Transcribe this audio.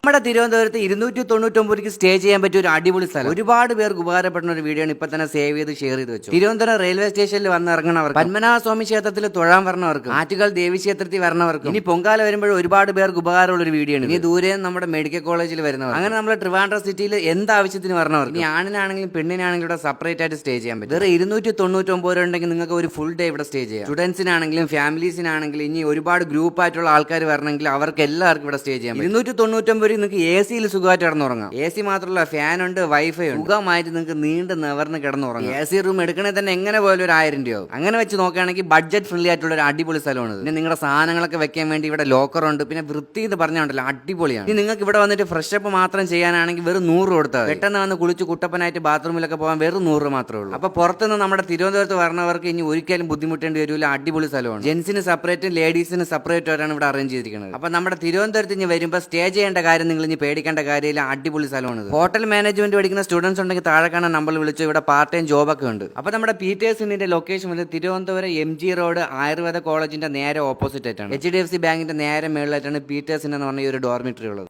നമ്മുടെ തിരുവനന്തപുരത്ത് 299 രൂപയ്ക്ക് സ്റ്റേ ചെയ്യാൻ പറ്റിയ ഒരു അടിപൊളി സ്ഥലം. ഒരുപാട് പേർക്ക് ഉപകാരപ്പെടുന്ന ഒരു വീഡിയോ ആണ് ഇപ്പൊ തന്നെ സേവ് ചെയ്ത് ഷെയർ ചെയ്ത് വെച്ചു. തിരുവനന്തപുരം റെയിൽവേ സ്റ്റേഷനിൽ വന്ന് ഇറങ്ങണവർക്ക്, പത്മനാഭ സ്വാമി ക്ഷേത്രത്തിൽ തൊഴാൻ വരണവർക്ക്, ആറ്റുകാൽ ദേവി ക്ഷേത്രത്തിൽ വരണവർക്ക്, ഇനി പൊങ്കാല വരുമ്പോൾ ഒരുപാട് പേർക്ക് ഉപകാരമുള്ള ഒരു വീഡിയോ ആണ്. ഇനി ദൂരെ നമ്മുടെ മെഡിക്കൽ കോളേജിൽ വരുന്നവർ, അങ്ങനെ നമ്മുടെ ട്രിവാൻഡ്രം സിറ്റിയിൽ എന്താവശ്യത്തിന് വരണവർക്ക്, ഇനി ആണിനാണെങ്കിലും പെണ്ണിനാണെങ്കിലും ഇവിടെ സെപ്പറേറ്റ് ആയിട്ട് സ്റ്റേ ചെയ്യാൻ പറ്റും. വേറെ 299 രൂപ ഉണ്ടെങ്കിൽ നിങ്ങൾക്ക് ഒരു ഫുൾ ഡേ ഇവിടെ സ്റ്റേ ചെയ്യാം. സ്റ്റുഡൻസിനാണെങ്കിലും ഫാമിലീസിനാണെങ്കിലും ഇനി ഒരുപാട് ഗ്രൂപ്പ് ആയിട്ടുള്ള ആൾക്കാർ വരണമെങ്കിൽ അവർക്ക് എല്ലാവർക്കും ഇവിടെ സ്റ്റേ ചെയ്യാം. 299 നിങ്ങൾക്ക് എ സിയിൽ സുഖമായിട്ട് കിടന്നുറങ്ങാം. എ സി മാത്രമല്ല, ഫാൻ ഉണ്ട്, വൈഫൈ ഉണ്ട്. സുഖമായിട്ട് നിങ്ങൾക്ക് നീണ്ട് നിവർന്ന് കിടന്നുറങ്ങാം. എ സി റൂം എടുക്കണേ തന്നെ എങ്ങനെ പോലും ഒരു 1000 രൂപയാവും. അങ്ങനെ വെച്ച് നോക്കുകയാണെങ്കിൽ ബഡ്ജറ്റ് ഫ്രണ്ട്ലി ആയിട്ടുള്ള ഒരു അടിപൊളി സ്ഥലമാണ്. പിന്നെ നിങ്ങളുടെ സാധനങ്ങളൊക്കെ വെക്കാൻ വേണ്ടി ഇവിടെ ലോക്കർ ഉണ്ട്. പിന്നെ വൃത്തി എന്ന് പറഞ്ഞുണ്ടല്ലോ അടിപൊളിയാണ്. ഇനി നിങ്ങൾക്ക് ഇവിടെ വന്നിട്ട് ഫ്രഷ് അപ്പ് മാത്രം ചെയ്യാനാണെങ്കിൽ വെറും 100 കൊടുത്താൽ പെട്ടെന്ന് വന്ന് കുളിച്ച് കുട്ടപ്പനായിട്ട് ബാത്റൂമിലൊക്കെ പോകാൻ വെറും 100 മാത്രമേ ഉള്ളൂ. അപ്പൊ പുറത്തുനിന്ന് നമ്മുടെ തിരുവനന്തപുരത്ത് വരണവർക്ക് ഇനി ഒരിക്കലും ബുദ്ധിമുട്ടേണ്ടി വരില്ല. അടിപൊളി സ്ഥലമാണ്. ജെൻസിന് സെപ്പറേറ്റും ലേഡീസിന് സെപ്പറേറ്റ് ആയിട്ടാണ് ഇവിടെ അറേഞ്ച് ചെയ്തിരിക്കുന്നത്. അപ്പൊ നമ്മുടെ തിരുവനന്തപുരത്ത് ഇനി വരുമ്പോൾ സ്റ്റേ ചെയ്യേണ്ട കാര്യം നിങ്ങൾ ഇനി പേടിക്കേണ്ട കാര്യമില്ല. അടിപൊളി സ്ഥലമാണ്. ഹോട്ടൽ മാനേജ്മെന്റ് പഠിക്കുന്ന സ്റ്റുഡൻസ് ഉണ്ടെങ്കിൽ താഴെ കാണാൻ നമ്പർ വിളിച്ചു. ഇവിടെ പാർട്ട് ടൈം ജോബ് ഒക്കെ ഉണ്ട്. അപ്പൊ നമ്മുടെ പീറ്റേഴ്സിന്റെ ലൊക്കേഷൻ വന്നത് തിരുവനന്തപുരം MG റോഡ് ആയുർവേദ കോളേജിന്റെ നേരെ ഓപ്പോസിറ്റ് ആയിട്ടാണ്. HDFC ബാങ്കിന്റെ നേരെ മേളിലായിട്ടാണ് പീറ്റേഴ്സിന്റെ എന്ന് പറഞ്ഞ ഒരു ഡോർമിറ്ററി ഉള്ളത്.